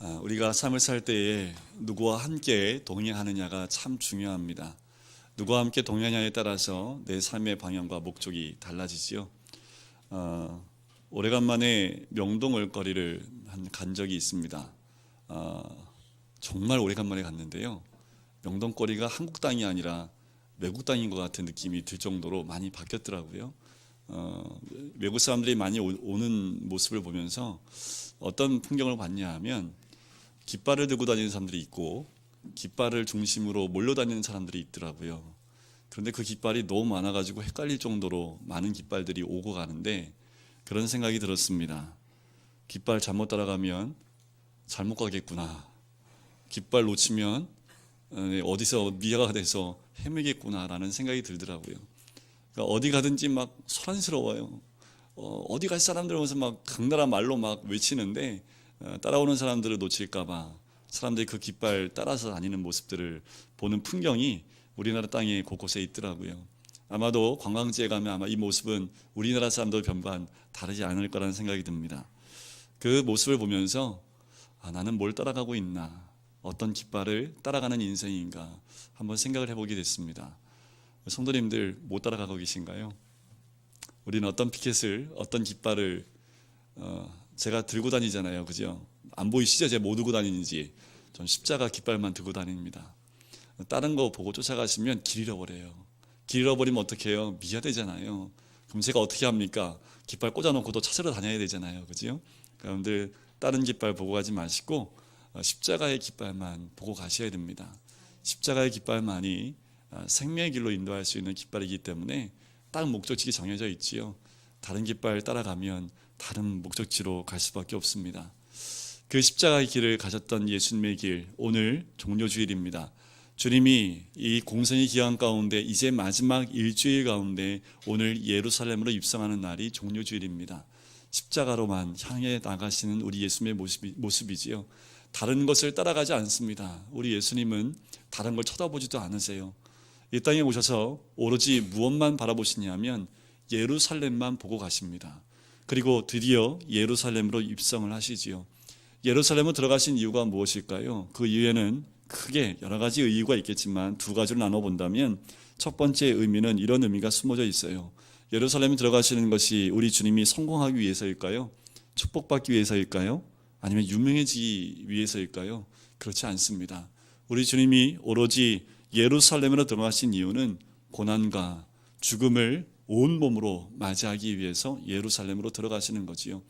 우리가 삶을 살 때에 누구와 함께 동행하느냐가 참 중요합니다. 누구와 함께 동행하냐에 따라서 내 삶의 방향과 목적이 달라지지요. 오래간만에 명동을 거리를 간 적이 있습니다. 정말 오래간만에 갔는데요. 명동 거리가 한국 땅이 아니라 외국 땅인 것 같은 느낌이 들 정도로 많이 바뀌었더라고요. 외국 사람들이 많이 오는 모습을 보면서 어떤 풍경을 봤냐 하면 깃발을 들고 다니는 사람들이 있고 깃발을 중심으로 몰려다니는 사람들이 있더라고요. 그런데 그 깃발이 너무 많아가지고 헷갈릴 정도로 많은 깃발들이 오고 가는데 그런 생각이 들었습니다. 깃발 잘못 따라가면 잘못 가겠구나. 깃발 놓치면 어디서 미아가 돼서 헤매겠구나라는 생각이 들더라고요. 그러니까 어디 가든지 막 소란스러워요. 어디 갈 사람들 오면서 막 강나라 말로 막 외치는데 따라오는 사람들을 놓칠까봐 사람들이 그 깃발 따라서 다니는 모습들을 보는 풍경이 우리나라 땅에 곳곳에 있더라고요. 아마도 관광지에 가면 아마 이 모습은 우리나라 사람들 별반 다르지 않을 거라는 생각이 듭니다. 그 모습을 보면서 나는 뭘 따라가고 있나, 어떤 깃발을 따라가는 인생인가 한번 생각을 해보게 됐습니다. 성도님들 못 따라가고 계신가요? 우리는 어떤 피켓을, 어떤 깃발을 제가 들고 다니잖아요. 그죠? 안 보이시죠? 제가 뭐 들고 다니는지. 전 십자가 깃발만 들고 다닙니다. 다른 거 보고 쫓아가시면 길 잃어버려요. 길 잃어버리면 어떻게 해요? 미아되잖아요. 그럼 제가 어떻게 합니까? 깃발 꽂아놓고 또 찾으러 다녀야 되잖아요. 그죠? 여러분들 다른 깃발 보고 가지 마시고 십자가의 깃발만 보고 가셔야 됩니다. 십자가의 깃발만이 생명의 길로 인도할 수 있는 깃발이기 때문에 딱 목적지가 정해져 있지요. 다른 깃발 따라가면 다른 목적지로 갈 수밖에 없습니다. 그 십자가의 길을 가셨던 예수님의 길, 오늘 종료주일입니다. 주님이 이 공생의 기간 가운데 이제 마지막 일주일 가운데 오늘 예루살렘으로 입성하는 날이 종료주일입니다. 십자가로만 향해 나가시는 우리 예수님의 모습이지요. 다른 것을 따라가지 않습니다. 우리 예수님은 다른 걸 쳐다보지도 않으세요. 이 땅에 오셔서 오로지 무엇만 바라보시냐면 예루살렘만 보고 가십니다. 그리고 드디어 예루살렘으로 입성을 하시지요. 예루살렘으로 들어가신 이유가 무엇일까요? 그 이유에는 크게 여러 가지 이유가 있겠지만 두 가지로 나눠본다면 첫 번째 의미는 이런 의미가 숨어져 있어요. 예루살렘에 들어가시는 것이 우리 주님이 성공하기 위해서일까요? 축복받기 위해서일까요? 아니면 유명해지기 위해서일까요? 그렇지 않습니다. 우리 주님이 오로지 예루살렘으로 들어가신 이유는 고난과 죽음을 온몸으로 맞이하기 위해서 예루살렘으로 들어가시는 거지요.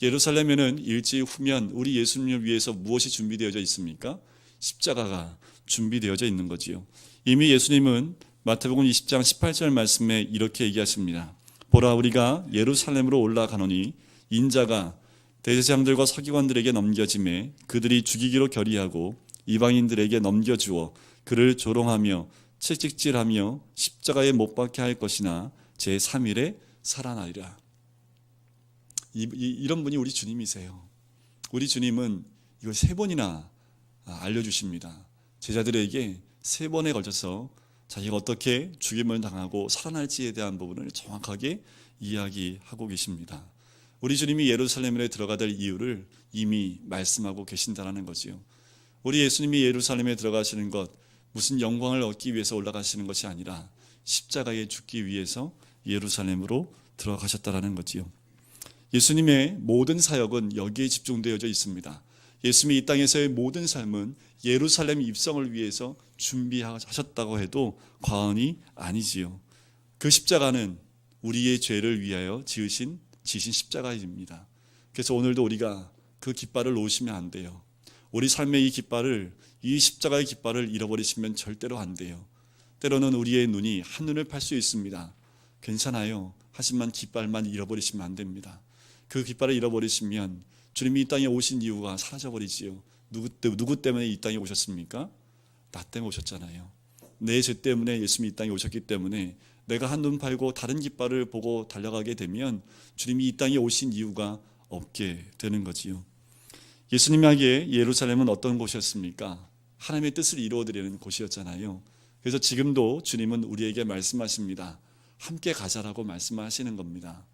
예루살렘에는 일주일 후면 우리 예수님을 위해서 무엇이 준비되어져 있습니까? 십자가가 준비되어져 있는 거지요. 이미 예수님은 마태복음 20장 18절 말씀에 이렇게 얘기하십니다. 보라, 우리가 예루살렘으로 올라가노니 인자가 대제사장들과 서기관들에게 넘겨짐에 그들이 죽이기로 결의하고 이방인들에게 넘겨주어 그를 조롱하며 채찍질하며 십자가에 못 박게 할 것이나 제3일에 살아나리라. 이런 분이 우리 주님이세요. 우리 주님은 이걸 3번이나 알려주십니다. 제자들에게 3번에 걸쳐서 자기가 어떻게 죽임을 당하고 살아날지에 대한 부분을 정확하게 이야기하고 계십니다. 우리 주님이 예루살렘에 들어가야 될 이유를 이미 말씀하고 계신다는 거지요. 우리 예수님이 예루살렘에 들어가시는 것, 무슨 영광을 얻기 위해서 올라가시는 것이 아니라 십자가에 죽기 위해서 예루살렘으로 들어가셨다는 거지요. 예수님의 모든 사역은 여기에 집중되어져 있습니다. 예수님이 이 땅에서의 모든 삶은 예루살렘 입성을 위해서 준비하셨다고 해도 과언이 아니지요. 그 십자가는 우리의 죄를 위하여 지신 십자가입니다. 그래서 오늘도 우리가 그 깃발을 놓으시면 안 돼요. 우리 삶의 이 십자가의 깃발을 잃어버리시면 절대로 안 돼요. 때로는 우리의 눈이 한눈을 팔 수 있습니다. 괜찮아요. 하지만 깃발만 잃어버리시면 안 됩니다. 그 깃발을 잃어버리시면 주님이 이 땅에 오신 이유가 사라져버리지요. 누구 때문에 이 땅에 오셨습니까? 나 때문에 오셨잖아요. 내 죄 때문에 예수님이 이 땅에 오셨기 때문에 내가 한눈 팔고 다른 깃발을 보고 달려가게 되면 주님이 이 땅에 오신 이유가 없게 되는 거지요. 예수님에게 예루살렘은 어떤 곳이었습니까? 하나님의 뜻을 이루어드리는 곳이었잖아요. 그래서 지금도 주님은 우리에게 말씀하십니다. 함께 가자라고 말씀하시는 겁니다.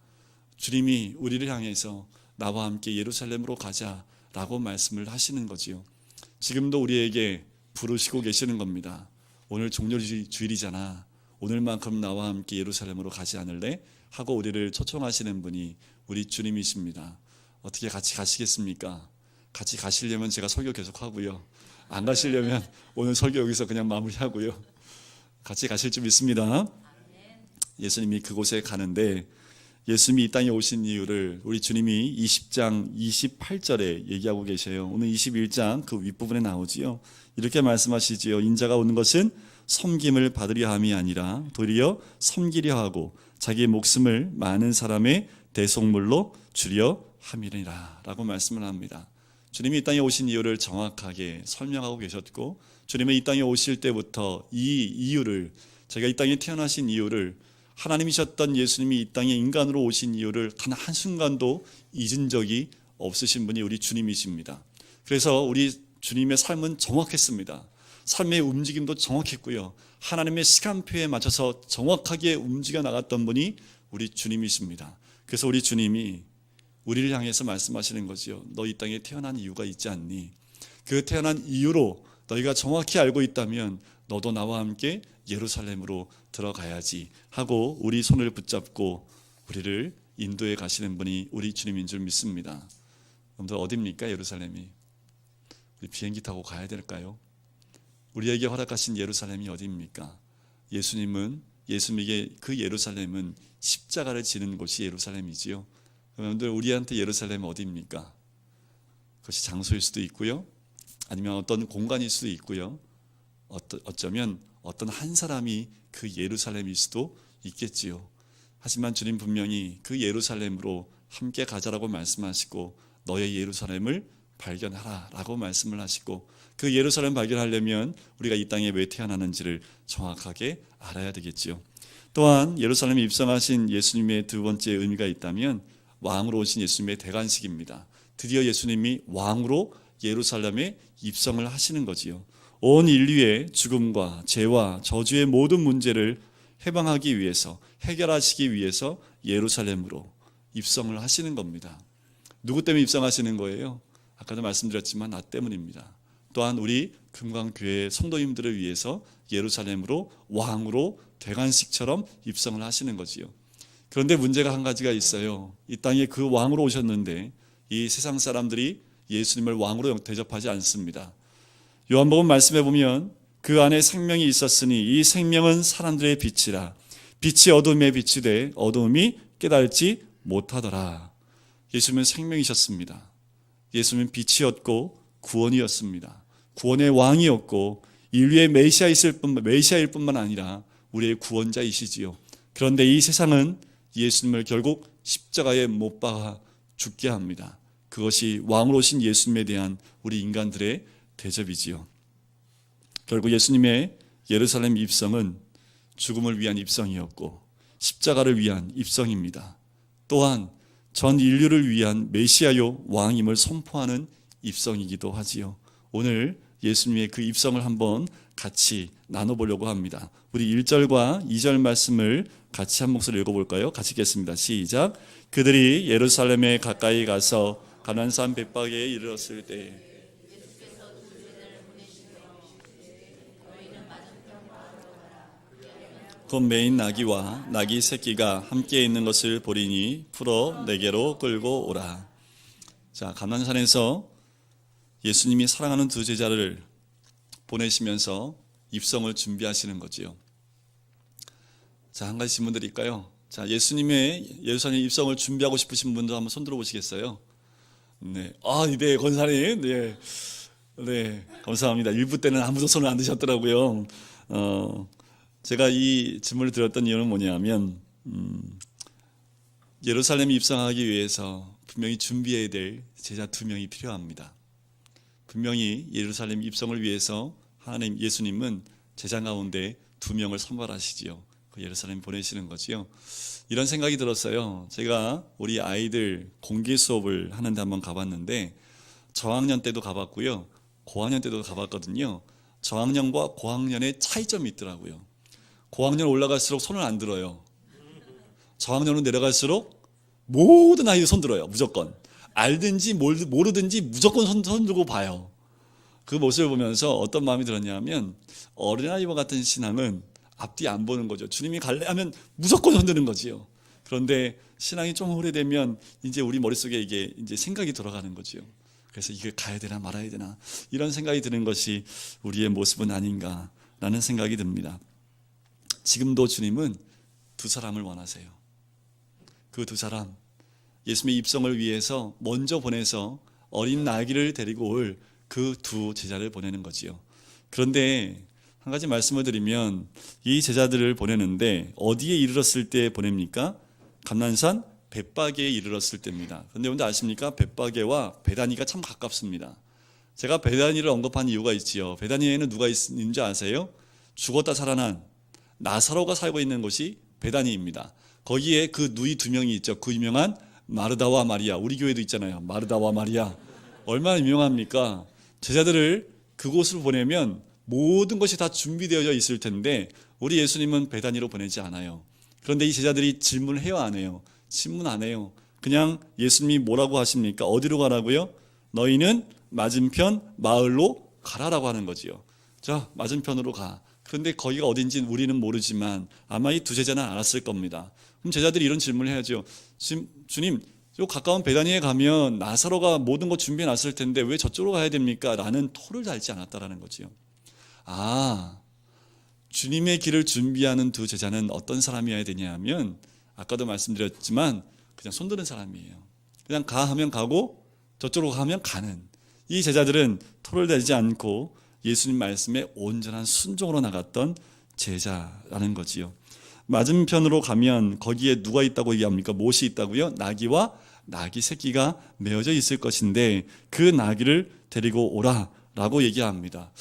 주님이 우리를 향해서 나와 함께 예루살렘으로 가자 라고 말씀을 하시는 거지요. 지금도 우리에게 부르시고 계시는 겁니다. 오늘 종료주일이잖아. 오늘만큼 나와 함께 예루살렘으로 가지 않을래? 하고 우리를 초청하시는 분이 우리 주님이십니다. 어떻게 같이 가시겠습니까? 같이 가시려면 제가 설교 계속 하고요. 안 가시려면 오늘 설교 여기서 그냥 마무리하고요. 같이 가실 줄 믿습니다. 예수님이 그곳에 가는데, 예수님이 이 땅에 오신 이유를 우리 주님이 20장 28절에 얘기하고 계셔요. 오늘 21장 그 윗부분에 나오지요. 이렇게 말씀하시지요. 인자가 오는 것은 섬김을 받으려 함이 아니라 도리어 섬기려 하고 자기의 목숨을 많은 사람의 대속물로 주려 함이니라 라고 말씀을 합니다. 주님이 이 땅에 오신 이유를 정확하게 설명하고 계셨고, 주님이 이 땅에 오실 때부터 이 이유를, 제가 이 땅에 태어나신 이유를, 하나님이셨던 예수님이 이 땅에 인간으로 오신 이유를 단 한순간도 잊은 적이 없으신 분이 우리 주님이십니다. 그래서 우리 주님의 삶은 정확했습니다. 삶의 움직임도 정확했고요. 하나님의 시간표에 맞춰서 정확하게 움직여 나갔던 분이 우리 주님이십니다. 그래서 우리 주님이 우리를 향해서 말씀하시는 거지요. 너 이 땅에 태어난 이유가 있지 않니? 그 태어난 이유로 너희가 정확히 알고 있다면 너도 나와 함께 예루살렘으로 들어가야지 하고 우리 손을 붙잡고 우리를 인도해 가시는 분이 우리 주님인 줄 믿습니다. 여러분들 어디입니까? 예루살렘이. 우리 비행기 타고 가야 될까요? 우리에게 허락하신 예루살렘이 어디입니까? 예수님에게 그 예루살렘은 십자가를 지는 곳이 예루살렘이지요. 여러분들 우리한테 예루살렘은 어디입니까? 그것이 장소일 수도 있고요. 아니면 어떤 공간일 수도 있고요. 어쩌면 어떤 한 사람이 그 예루살렘일 수도 있겠지요. 하지만 주님 분명히 그 예루살렘으로 함께 가자라고 말씀하시고 너의 예루살렘을 발견하라 라고 말씀을 하시고, 그 예루살렘 발견하려면 우리가 이 땅에 왜 태어나는지를 정확하게 알아야 되겠지요. 또한 예루살렘에 입성하신 예수님의 두 번째 의미가 있다면 왕으로 오신 예수님의 대관식입니다. 드디어 예수님이 왕으로 예루살렘에 입성을 하시는 거지요. 온 인류의 죽음과 죄와 저주의 모든 문제를 해방하기 위해서, 해결하시기 위해서 예루살렘으로 입성을 하시는 겁니다. 누구 때문에 입성하시는 거예요? 아까도 말씀드렸지만 나 때문입니다. 또한 우리 금강교회 성도님들을 위해서 예루살렘으로 왕으로 대관식처럼 입성을 하시는 거지요. 그런데 문제가 한 가지가 있어요. 이 땅에 그 왕으로 오셨는데 이 세상 사람들이 예수님을 왕으로 대접하지 않습니다. 요한복음 말씀해 보면 그 안에 생명이 있었으니 이 생명은 사람들의 빛이라. 빛이 어둠에 비치되 어둠이 깨달지 못하더라. 예수님은 생명이셨습니다. 예수님은 빛이었고 구원이었습니다. 구원의 왕이었고 인류의 메시아일 뿐만 아니라 우리의 구원자이시지요. 그런데 이 세상은 예수님을 결국 십자가에 못 박아 죽게 합니다. 그것이 왕으로 오신 예수님에 대한 우리 인간들의 대접이지요. 결국 예수님의 예루살렘 입성은 죽음을 위한 입성이었고 십자가를 위한 입성입니다. 또한 전 인류를 위한 메시아요 왕임을 선포하는 입성이기도 하지요. 오늘 예수님의 그 입성을 한번 같이 나눠보려고 합니다. 우리 1절과 2절 말씀을 같이 한 목소리로 읽어볼까요? 같이 읽겠습니다. 시작. 그들이 예루살렘에 가까이 가서 가난산 벳박에 이르렀을 때 곧 매인 나귀와 나귀 새끼가 함께 있는 것을 보리니 풀어 내게로 끌고 오라. 자, 가난산에서 예수님이 사랑하는 두 제자를 보내시면서 입성을 준비하시는 거지요. 자, 한 가지 질문 드릴까요? 자, 예수님의 예루살렘 입성을 준비하고 싶으신 분들 한번 손 들어 보시겠어요? 네. 네, 권사님. 네, 감사합니다. 일부 때는 아무도 손을 안 드셨더라고요. 제가 이 질문을 드렸던 이유는 뭐냐면, 예루살렘에 입성하기 위해서 분명히 준비해야 될 제자 2명이 필요합니다. 분명히 예루살렘 입성을 위해서 하나님 예수님은 제자 가운데 2명을 선발하시지요. 그 예루살렘 보내시는 거지요. 이런 생각이 들었어요. 제가 우리 아이들 공개 수업을 하는데 한번 가봤는데 저학년 때도 가봤고요. 고학년 때도 가봤거든요. 저학년과 고학년의 차이점이 있더라고요. 고학년 올라갈수록 손을 안 들어요. 저학년으로 내려갈수록 모든 아이들 손 들어요. 무조건. 알든지 모르든지 무조건 손 들고 봐요. 그 모습을 보면서 어떤 마음이 들었냐면 어린아이와 같은 신앙은 앞뒤 안 보는 거죠. 주님이 갈래 하면 무조건 손 드는 거지요. 그런데 신앙이 좀 오래되면 이제 우리 머릿속에 이게 이제 생각이 돌아가는 거죠. 그래서 이게 가야 되나 말아야 되나 이런 생각이 드는 것이 우리의 모습은 아닌가라는 생각이 듭니다. 지금도 주님은 두 사람을 원하세요. 그 두 사람, 예수님의 입성을 위해서 먼저 보내서 어린 나귀를 데리고 올 그 두 제자를 보내는 거지요. 그런데 한 가지 말씀을 드리면 이 제자들을 보내는데 어디에 이르렀을 때 보냅니까? 감난산 벳바게에 이르렀을 때입니다. 그런데 여러분들 아십니까? 벳바게와 베다니가 참 가깝습니다. 제가 베다니를 언급한 이유가 있지요. 베다니에는 누가 있는지 아세요? 죽었다 살아난 나사로가 살고 있는 곳이 베다니입니다. 거기에 그 누이 두 명이 있죠. 그 유명한 마르다와 마리아. 우리 교회도 있잖아요. 마르다와 마리아. 얼마나 유명합니까? 제자들을 그곳으로 보내면 모든 것이 다 준비되어져 있을 텐데 우리 예수님은 베다니로 보내지 않아요. 그런데 이 제자들이 질문을 해요, 안 해요? 질문 안 해요. 그냥 예수님이 뭐라고 하십니까? 어디로 가라고요? 너희는 맞은편 마을로 가라라고 하는 거지요. 자, 맞은편으로 가. 그런데 거기가 어딘지 우리는 모르지만 아마 이 두 제자는 알았을 겁니다. 그럼 제자들이 이런 질문을 해야죠. 주님, 요 가까운 베다니에 가면 나사로가 모든 것 준비해 놨을 텐데 왜 저쪽으로 가야 됩니까? 라는 토를 달지 않았다라는 거지요. 아, 주님의 길을 준비하는 두 제자는 어떤 사람이어야 되냐 하면 아까도 말씀드렸지만 그냥 손드는 사람이에요. 그냥 가 하면 가고 저쪽으로 가면 가는. 이 제자들은 토를 달지 않고 예수님 말씀에 온전한 순종으로 나갔던 제자라는 거지요. 맞은편으로 가면 거기에 누가 있다고 얘기합니까? 못이 있다고요? 나귀와 나귀 새끼가 메어져 있을 것인데 그 나귀를 데리고 오라라고 얘기합니다.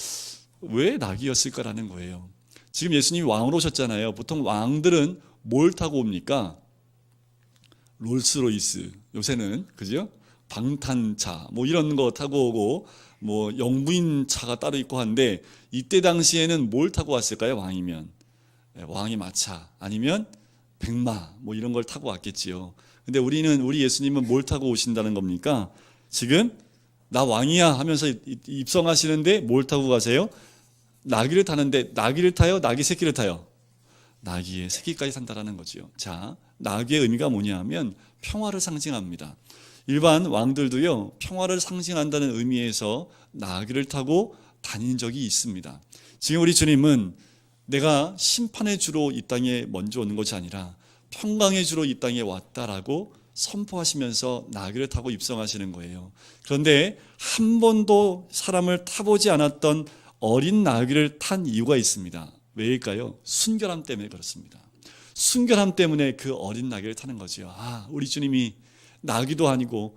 왜 나귀였을까라는 거예요. 지금 예수님이 왕으로 오셨잖아요. 보통 왕들은 뭘 타고 옵니까? 롤스로이스, 요새는 그죠? 방탄차 뭐 이런 거 타고 오고 뭐 영부인 차가 따로 있고 한데 이때 당시에는 뭘 타고 왔을까요? 왕이면 왕이 마차 아니면 백마 뭐 이런 걸 타고 왔겠지요. 근데 우리 예수님은 뭘 타고 오신다는 겁니까? 지금 나 왕이야 하면서 입성하시는데 뭘 타고 가세요? 나귀를 타는데 나귀를 타요? 나귀 새끼를 타요? 나귀의 새끼까지 탄다라는 거죠. 자, 나귀의 의미가 뭐냐 하면 평화를 상징합니다. 일반 왕들도요, 평화를 상징한다는 의미에서 나귀를 타고 다닌 적이 있습니다. 지금 우리 주님은 내가 심판의 주로 이 땅에 먼저 오는 것이 아니라 평강의 주로 이 땅에 왔다라고 선포하시면서 나귀를 타고 입성하시는 거예요. 그런데 한 번도 사람을 타보지 않았던 어린 나귀를 탄 이유가 있습니다. 왜일까요? 순결함 때문에 그렇습니다. 순결함 때문에 그 어린 나귀를 타는 거죠. 아, 우리 주님이 나귀도 아니고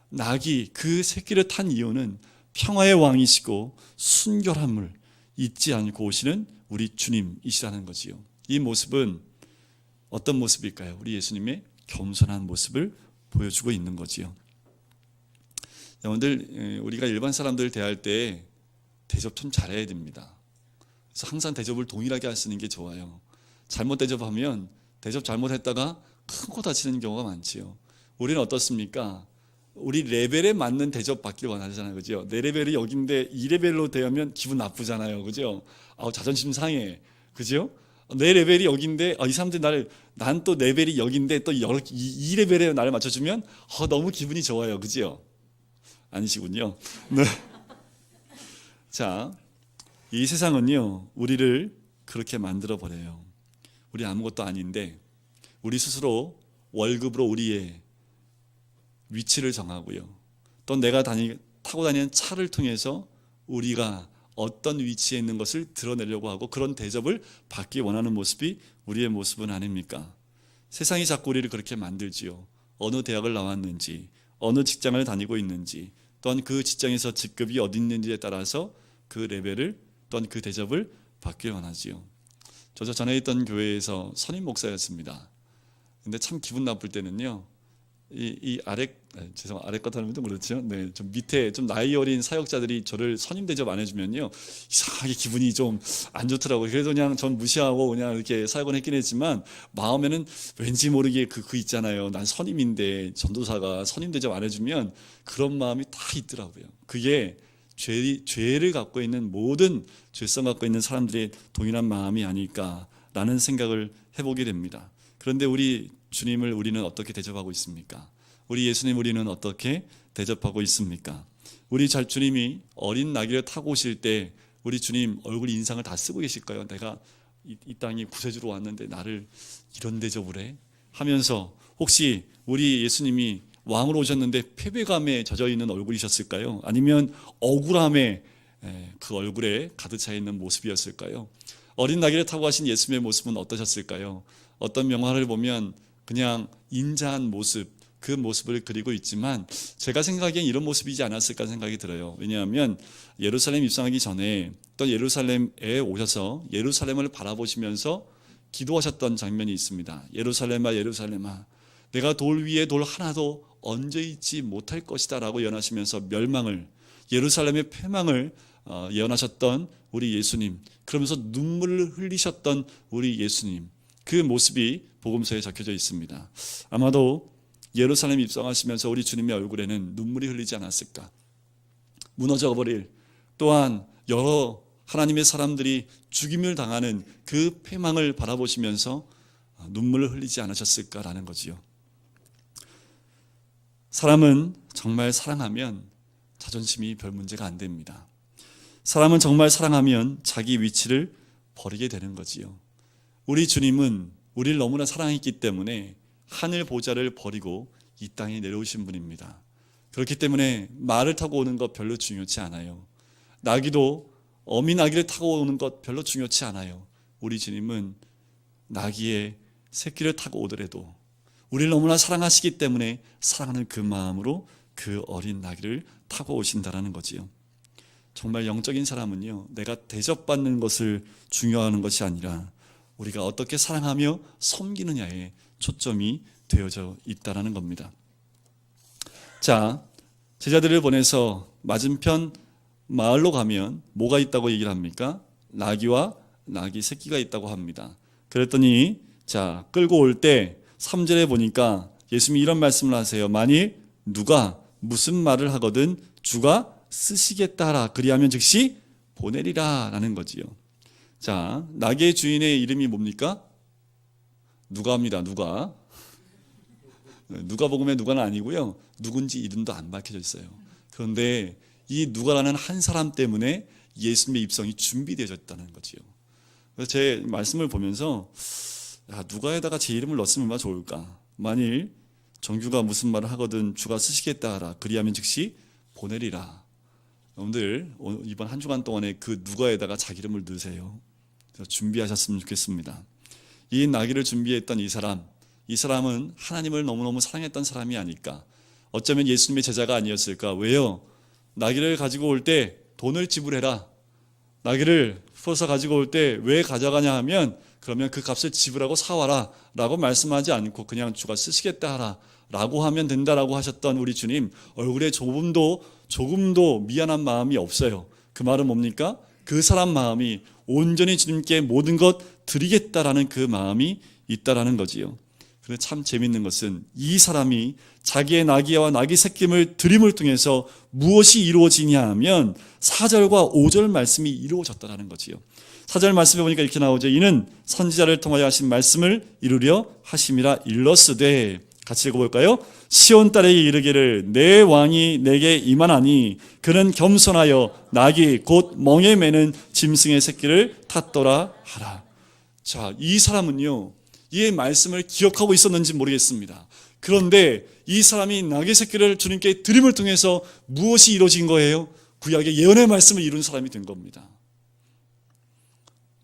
나귀 그 새끼를 탄 이유는 평화의 왕이시고 순결함을 잊지 않고 오시는 우리 주님이시라는 거지요. 이 모습은 어떤 모습일까요? 우리 예수님의 겸손한 모습을 보여주고 있는 거지요. 여러분들, 우리가 일반 사람들 대할 때 대접 좀 잘해야 됩니다. 그래서 항상 대접을 동일하게 하시는 게 좋아요. 잘못 대접하면 대접 잘못했다가 큰 코 다치는 경우가 많지요. 우리는 어떻습니까? 우리 레벨에 맞는 대접 받길 원하잖아요. 그죠? 내 레벨이 여긴데 이 레벨로 대하면 기분 나쁘잖아요. 그죠? 자존심 상해. 그죠? 내 레벨이 여긴데 이 사람들이 난 또 레벨이 여긴데 또 이 레벨에 나를 맞춰주면 너무 기분이 좋아요. 그죠? 아니시군요. 네. 자, 이 세상은요, 우리를 그렇게 만들어 버려요. 우리 아무것도 아닌데 우리 스스로 월급으로 우리의 위치를 정하고요. 또 내가 타고 다니는 차를 통해서 우리가 어떤 위치에 있는 것을 드러내려고 하고 그런 대접을 받기 원하는 모습이 우리의 모습은 아닙니까? 세상이 자꾸 우리를 그렇게 만들지요. 어느 대학을 나왔는지, 어느 직장을 다니고 있는지, 또한 그 직장에서 직급이 어디 있는지에 따라서 그 레벨을 또한 그 대접을 받길 원하지요. 저 전에 있던 교회에서 선임 목사였습니다. 근데 참 기분 나쁠 때는요, 이 아래 것 하면 좀 그렇죠. 네, 좀 밑에 좀 나이 어린 사역자들이 저를 선임 대접 안 해주면요 이상하게 기분이 좀 안 좋더라고요. 그래서 그냥 전 무시하고 그냥 이렇게 사역을 했긴 했지만 마음에는 왠지 모르게 그 있잖아요. 난 선임인데 전도사가 선임 대접 안 해주면 그런 마음이 다 있더라고요. 그게 죄를 갖고 있는 모든 죄성 갖고 있는 사람들의 동일한 마음이 아닐까라는 생각을 해보게 됩니다. 그런데 우리 주님을 우리는 어떻게 대접하고 있습니까? 우리 예수님 우리는 어떻게 대접하고 있습니까? 우리 주님이 어린 나귀를 타고 오실 때 우리 주님 얼굴 인상을 다 쓰고 계실까요? 내가 이 땅에 구세주로 왔는데 나를 이런 대접을 해? 하면서 혹시 우리 예수님이 왕으로 오셨는데 패배감에 젖어있는 얼굴이셨을까요? 아니면 억울함에 그 얼굴에 가득 차 있는 모습이었을까요? 어린 나귀를 타고 가신 예수님의 모습은 어떠셨을까요? 어떤 명화를 보면 그냥 인자한 모습, 그 모습을 그리고 있지만 제가 생각하기엔 이런 모습이지 않았을까 생각이 들어요. 왜냐하면 예루살렘 입성하기 전에 또 예루살렘에 오셔서 예루살렘을 바라보시면서 기도하셨던 장면이 있습니다. 예루살렘아 예루살렘아 내가 돌 위에 돌 하나도 얹어있지 못할 것이다 라고 예언하시면서 멸망을, 예루살렘의 패망을 예언하셨던 우리 예수님, 그러면서 눈물을 흘리셨던 우리 예수님, 그 모습이 복음서에 적혀져 있습니다. 아마도 예루살렘 입성하시면서 우리 주님의 얼굴에는 눈물이 흘리지 않았을까. 무너져 버릴, 또한 여러 하나님의 사람들이 죽임을 당하는 그 패망을 바라보시면서 눈물을 흘리지 않으셨을까라는 거지요. 사람은 정말 사랑하면 자존심이 별 문제가 안 됩니다. 사람은 정말 사랑하면 자기 위치를 버리게 되는 거지요. 우리 주님은 우리를 너무나 사랑했기 때문에 하늘 보좌를 버리고 이 땅에 내려오신 분입니다. 그렇기 때문에 말을 타고 오는 것 별로 중요치 않아요. 나귀도 어미 나귀를 타고 오는 것 별로 중요치 않아요. 우리 주님은 나귀의 새끼를 타고 오더라도 우리를 너무나 사랑하시기 때문에 사랑하는 그 마음으로 그 어린 나귀를 타고 오신다라는 거지요. 정말 영적인 사람은요, 내가 대접받는 것을 중요하는 것이 아니라 우리가 어떻게 사랑하며 섬기느냐에 초점이 되어져 있다라는 겁니다. 자, 제자들을 보내서 맞은편 마을로 가면 뭐가 있다고 얘기를 합니까? 나귀와 나귀 새끼가 있다고 합니다. 그랬더니 자, 끌고 올 때 3절에 보니까 예수님이 이런 말씀을 하세요. 만일 누가 무슨 말을 하거든 주가 쓰시겠다 하라. 그리하면 즉시 보내리라 라는 거지요. 자, 나귀의 주인의 이름이 뭡니까? 누가입니다. 누가. 누가복음의 누가는 아니고요. 누군지 이름도 안 밝혀져 있어요. 그런데 이 누가라는 한 사람 때문에 예수님의 입성이 준비되어졌다는 거지요. 그래서 제 말씀을 보면서 누가에다가 제 이름을 넣었으면 얼마나 좋을까. 만일 정규가 무슨 말을 하거든 주가 쓰시겠다 하라. 그리하면 즉시 보내리라. 여러분들 이번 한 주간 동안에 그 누가에다가 자기 이름을 넣으세요. 준비하셨으면 좋겠습니다. 이 나귀를 준비했던 이 사람은 하나님을 너무너무 사랑했던 사람이 아닐까. 어쩌면 예수님의 제자가 아니었을까. 왜요? 나귀를 가지고 올 때 돈을 지불해라. 나귀를 풀어서 가지고 올 때 왜 가져가냐 하면 그러면 그 값을 지불하고 사와라 라고 말씀하지 않고 그냥 주가 쓰시겠다 하라 라고 하면 된다라고 하셨던 우리 주님, 얼굴에 조금도 미안한 마음이 없어요. 그 말은 뭡니까? 그 사람 마음이 온전히 주님께 모든 것 드리겠다라는 그 마음이 있다라는 거지요. 그런데 참 재밌는 것은 이 사람이 자기의 나귀와 나귀 새끼를 드림을 통해서 무엇이 이루어지냐 하면 4절과 5절 말씀이 이루어졌다라는 거지요. 4절 말씀에 보니까 이렇게 나오죠. 이는 선지자를 통하여 하신 말씀을 이루려 하심이라 일렀으되, 같이 읽어볼까요? 시온 딸에게 이르기를 내 왕이 내게 임하나니 그는 겸손하여 나귀 곧 멍에 매는 짐승의 새끼를 탔더라 하라. 자, 이 사람은요, 이 말씀을 기억하고 있었는지 모르겠습니다. 그런데 이 사람이 나귀 새끼를 주님께 드림을 통해서 무엇이 이루어진 거예요? 구약의 예언의 말씀을 이룬 사람이 된 겁니다.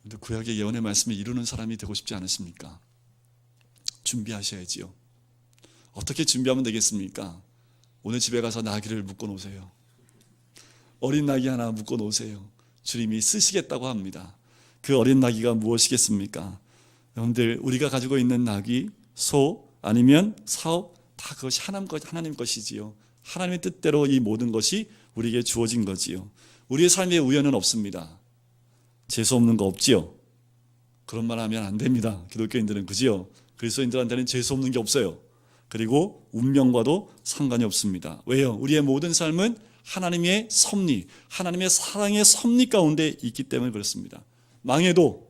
근데 구약의 예언의 말씀을 이루는 사람이 되고 싶지 않으십니까? 준비하셔야지요. 어떻게 준비하면 되겠습니까? 오늘 집에 가서 나귀를 묶어 놓으세요. 어린 나귀 하나 묶어 놓으세요. 주님이 쓰시겠다고 합니다. 그 어린 나귀가 무엇이겠습니까? 여러분들, 우리가 가지고 있는 나귀, 소, 아니면 사업 다 그것이 하나님 것이지요. 하나님의 뜻대로 이 모든 것이 우리에게 주어진 거지요. 우리의 삶에 우연은 없습니다. 재수 없는 거 없지요. 그런 말 하면 안 됩니다. 기독교인들은, 그지요? 그리스도인들한테는 재수 없는 게 없어요. 그리고 운명과도 상관이 없습니다. 왜요? 우리의 모든 삶은 하나님의 섭리, 하나님의 사랑의 섭리 가운데 있기 때문에 그렇습니다. 망해도,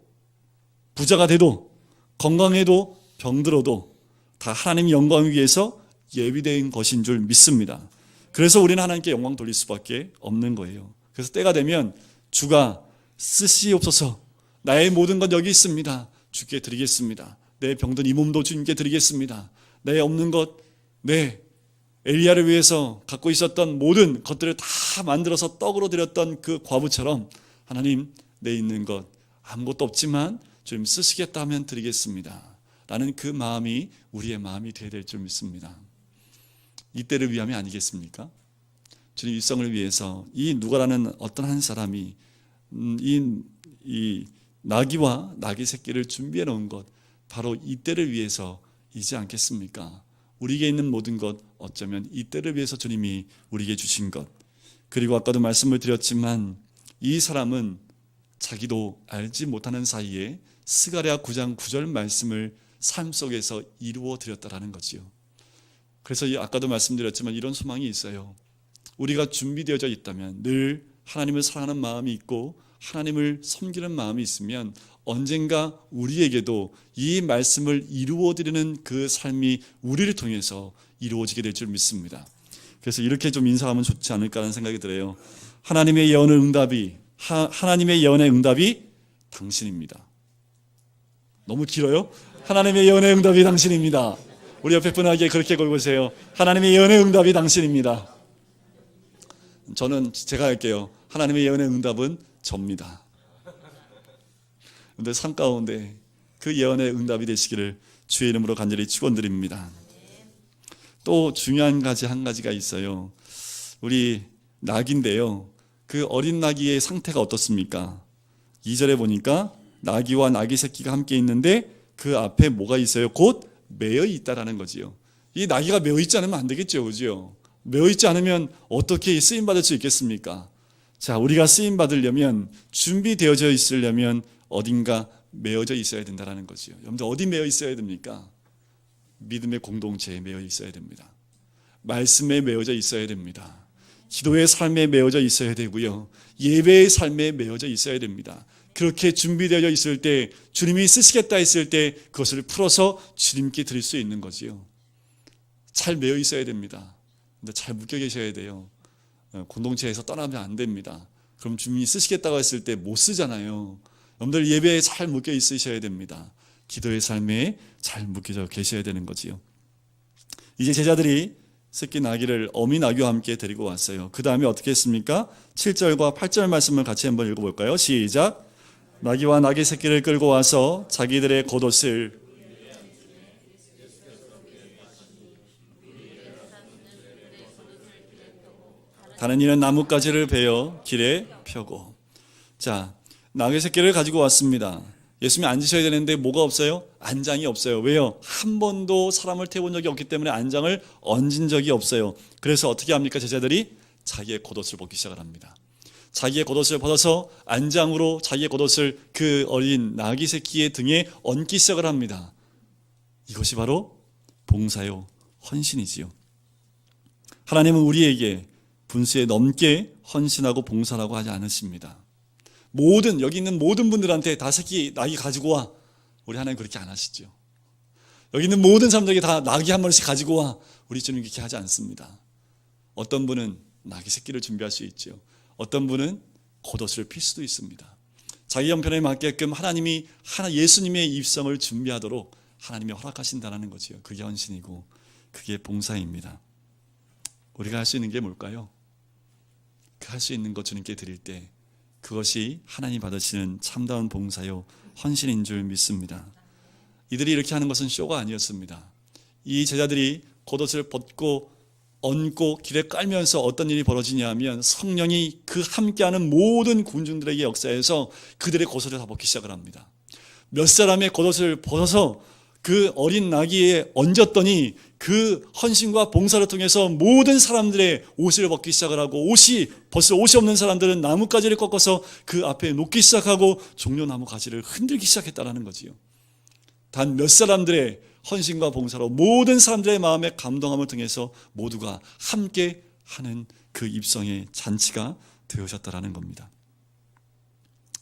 부자가 돼도, 건강해도, 병들어도 다 하나님 영광을 위해서 예비된 것인 줄 믿습니다. 그래서 우리는 하나님께 영광 돌릴 수밖에 없는 거예요. 그래서 때가 되면 주가 쓰시옵소서, 나의 모든 것 여기 있습니다, 주께 드리겠습니다. 내 병든 이 몸도 주님께 드리겠습니다. 내 없는 것, 엘리야를 위해서 갖고 있었던 모든 것들을 다 만들어서 떡으로 드렸던 그 과부처럼, 하나님, 내 있는 것 아무것도 없지만 주님 쓰시겠다 하면 드리겠습니다 라는 그 마음이 우리의 마음이 되어야 될 줄 믿습니다. 이때를 위함이 아니겠습니까? 주님 일성을 위해서 이 누가라는 어떤 한 사람이 이 나귀와 나귀 새끼를 준비해 놓은 것, 바로 이때를 위해서이지 않겠습니까? 우리에게 있는 모든 것, 어쩌면 이때를 위해서 주님이 우리에게 주신 것. 그리고 아까도 말씀을 드렸지만 이 사람은 자기도 알지 못하는 사이에 스가랴 9장 9절 말씀을 삶 속에서 이루어 드렸다라는 거지요. 그래서 아까도 말씀드렸지만 이런 소망이 있어요. 우리가 준비되어져 있다면, 늘 하나님을 사랑하는 마음이 있고 하나님을 섬기는 마음이 있으면 언젠가 우리에게도 이 말씀을 이루어드리는 그 삶이 우리를 통해서 이루어지게 될 줄 믿습니다. 그래서 이렇게 좀 인사하면 좋지 않을까라는 생각이 들어요. 하나님의 예언의 응답이 당신입니다. 너무 길어요? 하나님의 예언의 응답이 당신입니다. 우리 옆에 분에게 그렇게 걸고세요. 하나님의 예언의 응답이 당신입니다. 제가 할게요. 하나님의 예언의 응답은 접니다. 그런데 삶 가운데 그 예언의 응답이 되시기를 주의 이름으로 간절히 축원드립니다. 또 중요한 한 가지가 있어요. 우리 낙인데요, 그 어린 나귀의 상태가 어떻습니까? 2절에 보니까 나귀와 나귀 새끼가 함께 있는데 그 앞에 뭐가 있어요? 곧 매여 있다라는 거지요. 이 나귀가 매여 있지 않으면 안 되겠죠, 그죠? 매여 있지 않으면 어떻게 쓰임 받을 수 있겠습니까? 자, 우리가 쓰임 받으려면, 준비되어져 있으려면 어딘가 매어져 있어야 된다는 거지요. 여러분들 어디 매여 있어야 됩니까? 믿음의 공동체에 매여 있어야 됩니다. 말씀에 매어져 있어야 됩니다. 기도의 삶에 매어져 있어야 되고요, 예배의 삶에 매어져 있어야 됩니다. 그렇게 준비되어 있을 때, 주님이 쓰시겠다 했을 때 그것을 풀어서 주님께 드릴 수 있는 거지요. 잘 매여 있어야 됩니다. 근데 잘 묶여 계셔야 돼요. 공동체에서 떠나면 안 됩니다. 그럼 주님이 쓰시겠다고 했을 때 못 쓰잖아요. 여러분들 예배에 잘 묶여 있으셔야 됩니다. 기도의 삶에 잘 묶여져 계셔야 되는 거지요. 이제 제자들이 새끼 나귀를 어미 나귀와 함께 데리고 왔어요. 그 다음에 어떻게 했습니까? 7절과 8절 말씀을 같이 한번 읽어볼까요? 시작. 나귀와 나귀 새끼를 끌고 와서 자기들의 겉옷을 다른 이는 나뭇가지를 베어 길에 펴고. 자, 나귀 새끼를 가지고 왔습니다. 예수님이 앉으셔야 되는데 뭐가 없어요? 안장이 없어요. 왜요? 한 번도 사람을 태운 적이 없기 때문에 안장을 얹은 적이 없어요. 그래서 어떻게 합니까? 제자들이 자기의 겉옷을 벗기 시작을 합니다. 자기의 겉옷을 벗어서 안장으로 자기의 겉옷을 그 어린 나귀 새끼의 등에 얹기 시작을 합니다. 이것이 바로 봉사요, 헌신이지요. 하나님은 우리에게 분수에 넘게 헌신하고 봉사라고 하지 않으십니다. 여기 있는 모든 분들한테 다 새끼 나귀 가지고 와, 우리 하나님 그렇게 안 하시죠. 여기 있는 모든 사람들에게 다 나귀 한 마리씩 가지고 와, 우리 주님 그렇게 하지 않습니다. 어떤 분은 나귀 새끼를 준비할 수 있죠. 어떤 분은 겉옷을 필 수도 있습니다. 자기 형편에 맞게끔 예수님의 입성을 준비하도록 하나님이 허락하신다는 거죠. 그게 헌신이고 그게 봉사입니다. 우리가 할 수 있는 게 뭘까요? 할 수 있는 것 주님께 드릴 때 그것이 하나님 받으시는 참다운 봉사요, 헌신인 줄 믿습니다. 이들이 이렇게 하는 것은 쇼가 아니었습니다. 이 제자들이 겉옷을 벗고 얹고 길에 깔면서 어떤 일이 벌어지냐 하면 성령이 그 함께하는 모든 군중들에게 역사해서 그들의 겉옷을 다 벗기 시작을 합니다. 몇 사람의 겉옷을 벗어서 그 어린 나귀에 얹었더니 그 헌신과 봉사를 통해서 모든 사람들의 옷을 벗기 시작을 하고 벌써 옷이 없는 사람들은 나뭇가지를 꺾어서 그 앞에 놓기 시작하고 종려나무 가지를 흔들기 시작했다는 거지요. 단 몇 사람들의 헌신과 봉사로 모든 사람들의 마음에 감동함을 통해서 모두가 함께 하는 그 입성의 잔치가 되어졌다라는 겁니다.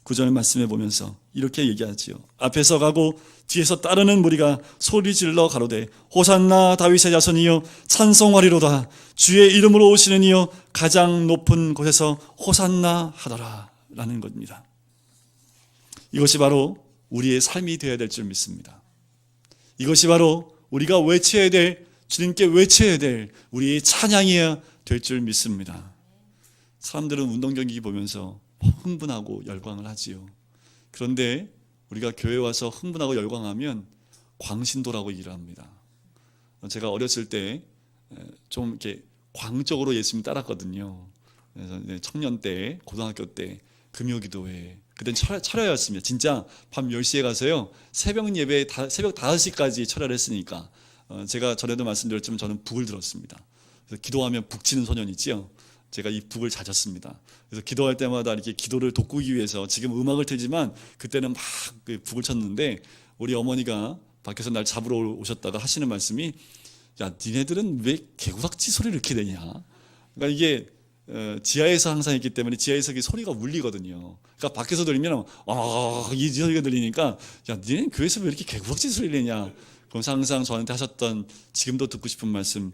구절 말씀해 보면서 이렇게 얘기하지요. 앞에서 가고 뒤에서 따르는 무리가 소리 질러 가로되 호산나 다윗의 자손이여 찬송하리로다. 주의 이름으로 오시는 이여 가장 높은 곳에서 호산나 하더라 라는 겁니다. 이것이 바로 우리의 삶이 되어야 될 줄 믿습니다. 이것이 바로 우리가 외쳐야 될, 주님께 외쳐야 될 우리의 찬양이어야 될 줄 믿습니다. 사람들은 운동 경기 보면서 흥분하고 열광을 하지요. 그런데 우리가 교회 와서 흥분하고 열광하면 광신도라고 얘기를 합니다. 제가 어렸을 때 좀 이렇게 광적으로 예수님 따랐거든요. 그래서 청년 때, 고등학교 때 금요기도회 그땐 철야였습니다. 진짜 밤 10시에 가서요. 새벽 예배 새벽 5시까지 철야를 했으니까 제가 전에도 말씀드렸지만 저는 북을 들었습니다. 그래서 기도하면 북치는 소년이지요. 제가 이 북을 찾았습니다. 그래서 기도할 때마다 이렇게 기도를 돋구기 위해서 지금 음악을 틀지만 그때는 막 북을 쳤는데 우리 어머니가 밖에서 날 잡으러 오셨다가 하시는 말씀이 야 니네들은 왜 개구락지 소리를 이렇게 내냐. 그러니까 이게 지하에서 항상 있기 때문에 지하에서 소리가 울리거든요. 그러니까 밖에서 들리면 이 소리가 들리니까 야 니네 교회에서 왜 이렇게 개구락지 소리를 내냐. 그럼 항상 저한테 하셨던 지금도 듣고 싶은 말씀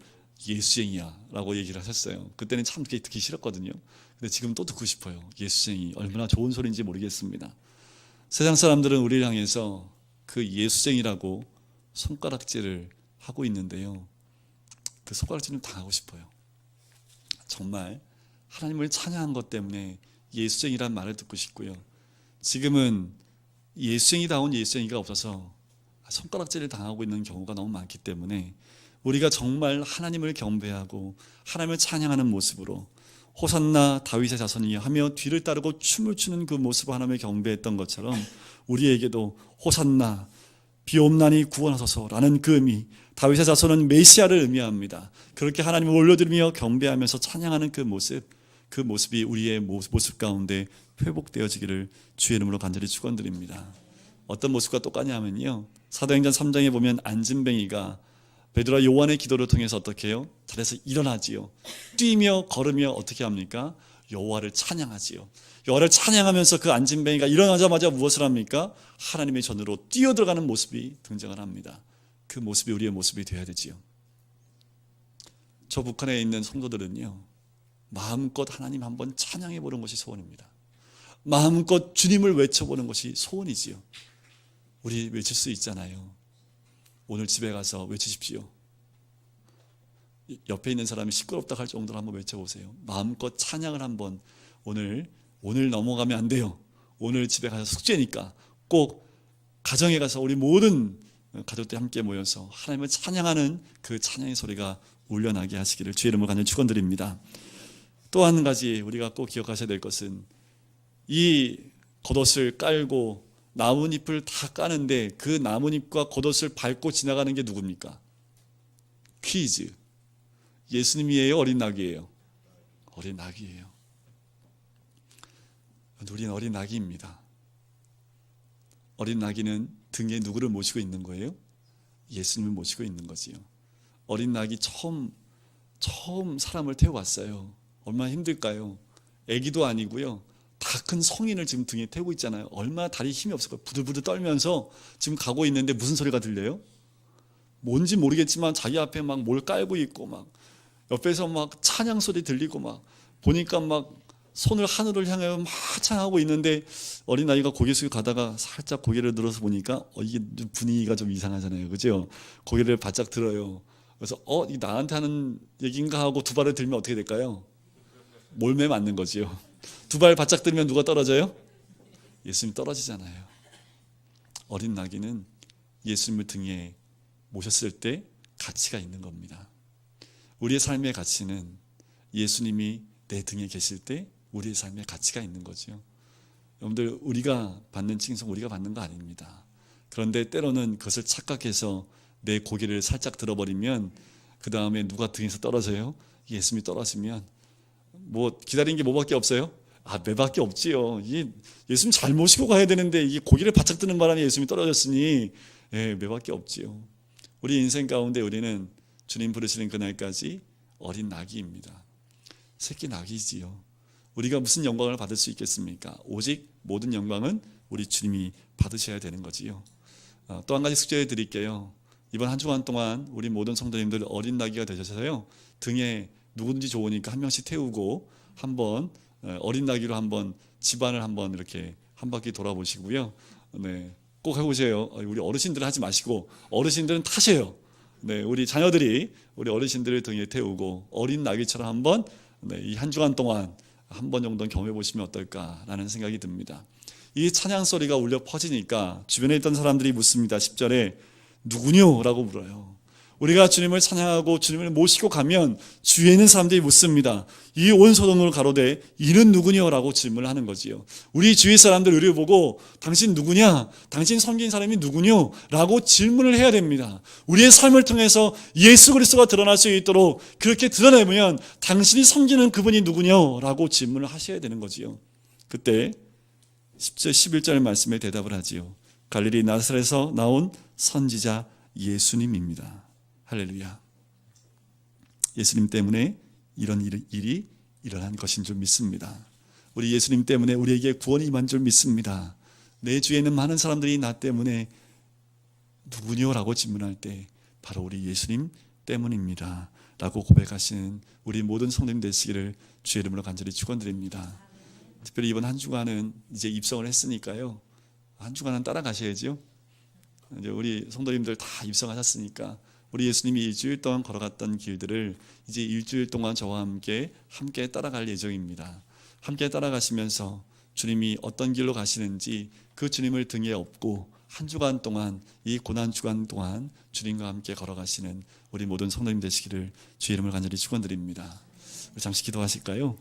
예수쟁이야 라고 얘기를 하셨어요. 그때는 참 듣기 싫었거든요. 근데 지금 또 듣고 싶어요. 예수쟁이 얼마나 좋은 소리인지 모르겠습니다. 세상 사람들은 우리를 향해서 그 예수쟁이라고 손가락질을 하고 있는데요. 그 손가락질을 당하고 싶어요. 정말 하나님을 찬양한 것 때문에 예수쟁이란 말을 듣고 싶고요. 지금은 예수쟁이다운 예수쟁이가 없어서 손가락질을 당하고 있는 경우가 너무 많기 때문에 우리가 정말 하나님을 경배하고 하나님을 찬양하는 모습으로 호산나 다윗의 자손이여 하며 뒤를 따르고 춤을 추는 그 모습을 하나님을 경배했던 것처럼 우리에게도 호산나 비옵나니 구원하소서라는 그 의미, 다윗의 자손은 메시아를 의미합니다. 그렇게 하나님을 올려드리며 경배하면서 찬양하는 그 모습이 우리의 모습 가운데 회복되어지기를 주의 이름으로 간절히 축원드립니다. 어떤 모습과 똑같냐면요, 사도행전 3장에 보면 안진뱅이가 베드로와 요한의 기도를 통해서 어떻게 해요? 자리에서 일어나지요. 뛰며 걸으며 어떻게 합니까? 여호와를 찬양하지요. 여호와를 찬양하면서 그 안진뱅이가 일어나자마자 무엇을 합니까? 하나님의 전으로 뛰어들어가는 모습이 등장을 합니다. 그 모습이 우리의 모습이 되어야 되지요. 저 북한에 있는 성도들은요, 마음껏 하나님 한번 찬양해 보는 것이 소원입니다. 마음껏 주님을 외쳐보는 것이 소원이지요. 우리 외칠 수 있잖아요. 오늘 집에 가서 외치십시오. 옆에 있는 사람이 시끄럽다 할 정도로 한번 외쳐보세요. 마음껏 찬양을 한번 오늘 넘어가면 안 돼요. 오늘 집에 가서 숙제니까 꼭 가정에 가서 우리 모든 가족들 함께 모여서 하나님을 찬양하는 그 찬양의 소리가 울려나게 하시기를 주의 이름으로 간절히 축원드립니다. 또 한 가지 우리가 꼭 기억하셔야 될 것은 이 겉옷을 깔고 나뭇잎을 다 까는데 그 나뭇잎과 겉옷을 밟고 지나가는 게 누굽니까? 퀴즈. 예수님이에요? 어린 낙이에요? 어린 낙이에요. 우리는 어린 낙이입니다. 어린 낙이는 등에 누구를 모시고 있는 거예요? 예수님을 모시고 있는 거지요. 어린 낙이 처음 사람을 태워왔어요. 얼마나 힘들까요? 아기도 아니고요. 다 큰 성인을 지금 등에 태우고 있잖아요. 얼마나 다리에 힘이 없을까요? 부들부들 떨면서 지금 가고 있는데 무슨 소리가 들려요? 뭔지 모르겠지만 자기 앞에 막 뭘 깔고 있고 막 옆에서 막 찬양 소리 들리고 막 보니까 막 손을 하늘을 향해 막 찬양하고 있는데 어린아이가 고개 숙여 가다가 살짝 고개를 들어서 보니까 이게 분위기가 좀 이상하잖아요. 그죠? 고개를 바짝 들어요. 그래서 이 나한테 하는 얘기인가 하고 두 발을 들면 어떻게 될까요? 몰매 맞는 거지요. 두 발 바짝 들면 누가 떨어져요? 예수님 떨어지잖아요. 어린 나귀는 예수님을 등에 모셨을 때 가치가 있는 겁니다. 우리의 삶의 가치는 예수님이 내 등에 계실 때 우리의 삶의 가치가 있는 거죠. 여러분들, 우리가 받는 칭송 우리가 받는 거 아닙니다. 그런데 때로는 그것을 착각해서 내 고개를 살짝 들어버리면 그 다음에 누가 등에서 떨어져요? 예수님이 떨어지면 뭐 기다린 게 뭐밖에 없어요? 매밖에 없지요. 예수님 잘 모시고 가야 되는데 이게 고개를 바짝 드는 바람에 예수님이 떨어졌으니 매밖에 없지요. 우리 인생 가운데 우리는 주님 부르시는 그날까지 어린 낙이입니다. 새끼 낙이지요. 우리가 무슨 영광을 받을 수 있겠습니까? 오직 모든 영광은 우리 주님이 받으셔야 되는 거지요. 또 한 가지 숙제해 드릴게요. 이번 한 주간 동안 우리 모든 성도님들 어린 낙이가 되셔서요, 등에 누구든지 좋으니까 한 명씩 태우고 한번 어린 낙이로 한번 집안을 한번 이렇게 한 바퀴 돌아보시고요. 네, 꼭 해보세요. 우리 어르신들은 하지 마시고 어르신들은 타세요. 네, 우리 자녀들이 우리 어르신들을 등에 태우고 어린 낙이처럼 한번 이 한 주간 동안 한 번 정도는 경험해 보시면 어떨까라는 생각이 듭니다. 이 찬양 소리가 울려 퍼지니까 주변에 있던 사람들이 묻습니다. 10절에 누구뇨? 라고 물어요. 우리가 주님을 찬양하고 주님을 모시고 가면 주위에 있는 사람들이 묻습니다. 이 온 소동을 가로되 이는 누구뇨? 라고 질문을 하는 거지요. 우리 주위 사람들 우리를 보고 당신 누구냐? 당신 섬긴 사람이 누구뇨? 라고 질문을 해야 됩니다. 우리의 삶을 통해서 예수 그리스도가 드러날 수 있도록 그렇게 드러내면 당신이 섬기는 그분이 누구뇨? 라고 질문을 하셔야 되는 거지요. 그때 10절 11절 말씀에 대답을 하지요. 갈릴리 나사렛에서 나온 선지자 예수님입니다. 할렐루야. 예수님 때문에 이런 일이 일어난 것인 줄 믿습니다. 우리 예수님 때문에 우리에게 구원이 임한 줄 믿습니다. 내 주위에 있는 많은 사람들이 나 때문에 누구뇨? 라고 질문할 때 바로 우리 예수님 때문입니다. 라고 고백하시는 우리 모든 성도님 되시기를 주의 이름으로 간절히 축원드립니다. 특별히 이번 한 주간은 이제 입성을 했으니까요. 한 주간은 따라가셔야죠. 이제 우리 성도님들 다 입성하셨으니까 우리 예수님이 일주일 동안 걸어갔던 길들을 이제 일주일 동안 저와 함께 따라갈 예정입니다. 함께 따라가시면서 주님이 어떤 길로 가시는지 그 주님을 등에 업고 한 주간 동안 이 고난 주간 동안 주님과 함께 걸어가시는 우리 모든 성도님 되시기를 주의 이름을 간절히 축원드립니다. 우리 잠시 기도하실까요?